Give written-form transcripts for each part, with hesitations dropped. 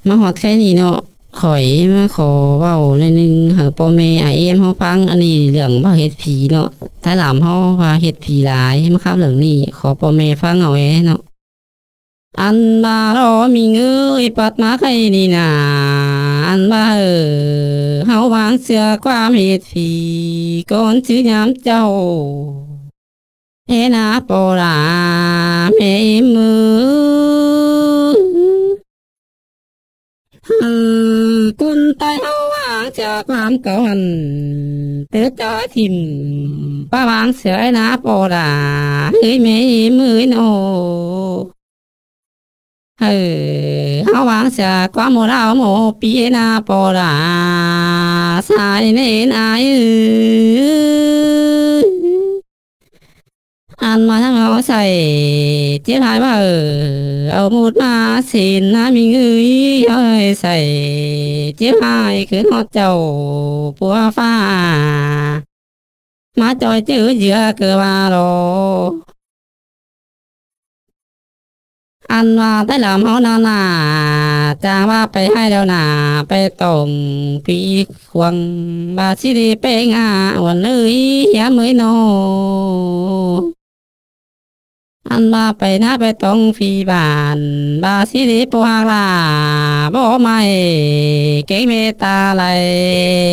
มาฮอดแค่นี้เนาะข่อยมาขอเว้าในอยหนึงให้พ่อแม่อ้ายเอ็มเฮาฟังอันนี้เรื่องว่าเฮ็ดผีเนาะถ้าหลามเฮาว่าเฮ็ดผีหลายมาครับเรื่องนี้ขอพ่อแม่ฟังเอาแหเนาะอันบารอมีเงยปัดมาใครนี่นาอันบ่าเฮาวางเสือความเฮ็ดผีก่อนชื่อยามเจ้าเฮนาโปราแม่มือ คุณตายเอาวางจากความเก่าหันเตือจอยทิมป้าวางเสือนะโปดาเฮ้ยแม่มือโนเอาวางเสือความโมราโมปีนาโปดาสายเนนอายอันมาทั้งเอาใส่เจี๊ยบหายว่าเอาหมุดมาสินน้ำมีเงยเอาใส่เจี๊ยบหายคือฮอดเจ้าปัวฟ้ามาจอยเจอเยือเกือว่าโลอันว่าได้ลำเอานาจางว่าไปให้แล้วนาไปต่งปีควงบาสิดีเป้งอาวันเลยยามเมยโนอันว่าไปนะไปตรงฟีบานบาสิริปวากลาบ่ไม่เก่งเมตาไหล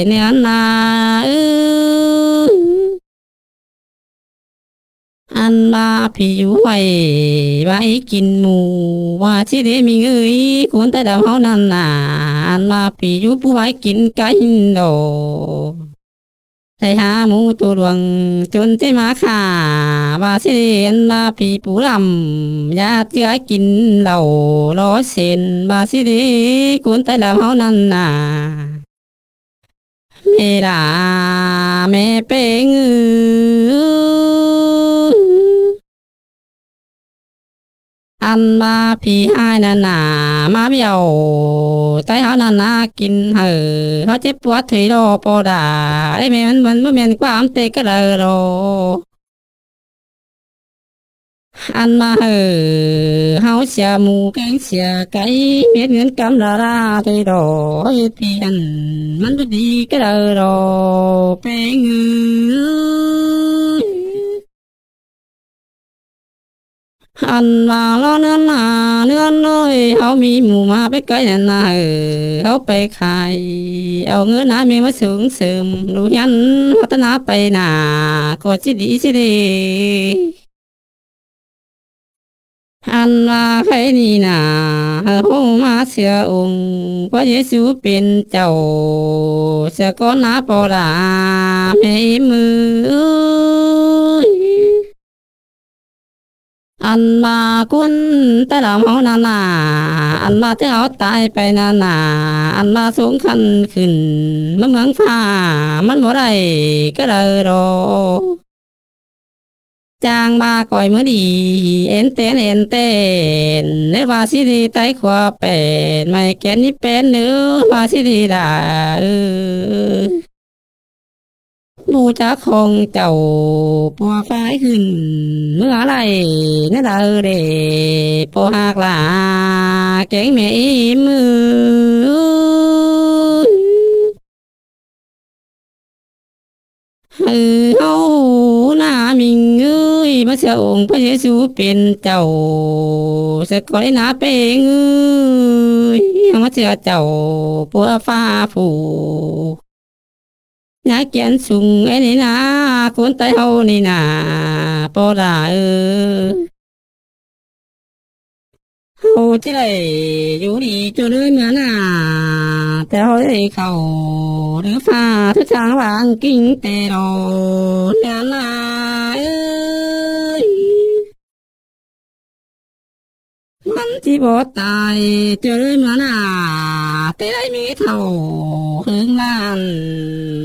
เนื้อนาอันว่าพี่อยู่ไว้ไว้กินหมูว่าสิริมีเงยคุณแต่ดาวเฮานั่นน่ะอันว่าพี่อยู่ผู้ไว้กินไก่โดใส่หาหมูตัวดวงจนที่มาขาว่าสิเห็นว่าพี่ปูลำยาเจือกินเหล่าล้อเส้นว่าสิดีกุนแต่ละเฮานั่นน่ะเมลาแม่เป้งอันว่าพี่หายนานามาเบี้ยวใจเขานานากินเขาเจ็บปวดที่โรปอดาไอ้แม่มันไม่เป็นความเตะก็เลยโรอันมาเฮาเสียหมูแกงเสียไก่เม็ดเงินกำลาลาที่โรเฮ็ดเพียนมันบ่ดีก็เลยโรเป็นอันว่าล้อเนื้อหนาเนื้อน้อยเขามีหมูมาไปไกลนาเขาไปขายเอาเงินหามีมาสูงเสริมรู้ยันพัฒนาไปหนาก็จิดีสิดีอันว่าใครนี่นาโฮมาเสียองค์พระเยซูเป็นเจ้าเสียก้อนนาปอดาไม่มือ อันมากุนแต่ละเฮานานาอันมาที่เขาตายไปนานาอันมาสูงขันขึ้นมันเมืองฟ้ามันบ่ได้ก็เลยรอจางมาก่อยมือดีเอ็นเต้นเนว่าสิดีไตขวาเป็นไม่แก่นนี่เป็นเนื้อว่าสิดีด่ามูจะคงเจ้าปัวฟ้ายขึ้นเมื่อไรนั่นเดปัวหากลาเก่งแม่มืเอาหน้ามิงเอ้ยมาเสียองค์พระเยซูเป็นเจ้าสะกอยหน้าเป้งเอ้ยมาเสียเจ้าปัวฟ้าผู้ยาเกียนสุงไอ้นี่นาคนไตเฮานี่นาปอดาเฮาที่ไรอยู่ดีจนเลยเหมือนน่ะแต่เฮาได้เข้าหรือฟ้าทุกทางวางกิ่งแต่โดนเนี่ยนาเอ้ยมันที่บ่ตายเจอเลยเหมือนน่ะแต่ได้มีเท่าหึงล้าน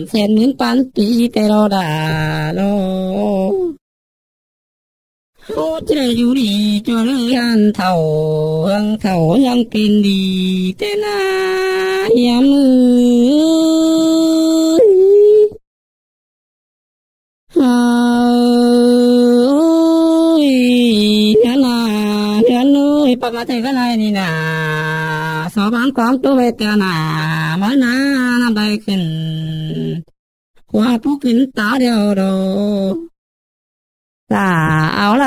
แสนหมื่นปันปีแต่เราด่าโลโอ้จะได้อยู่ดีจนเรื่องเท่าเรื่องเท่ายังเป็นดีแต่นายามมือเฮ้ยนานาเดือนนู้ย ยปะมาเทกันไรนี่นาสอบังความตัวเวทนามันนาน้ำใดขึ้นว่าผู้กินตาเดียวโดล่าเอาไร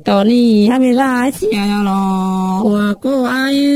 ตอนนี้ให้ไม่ได้เสียรอว่าก็อายุ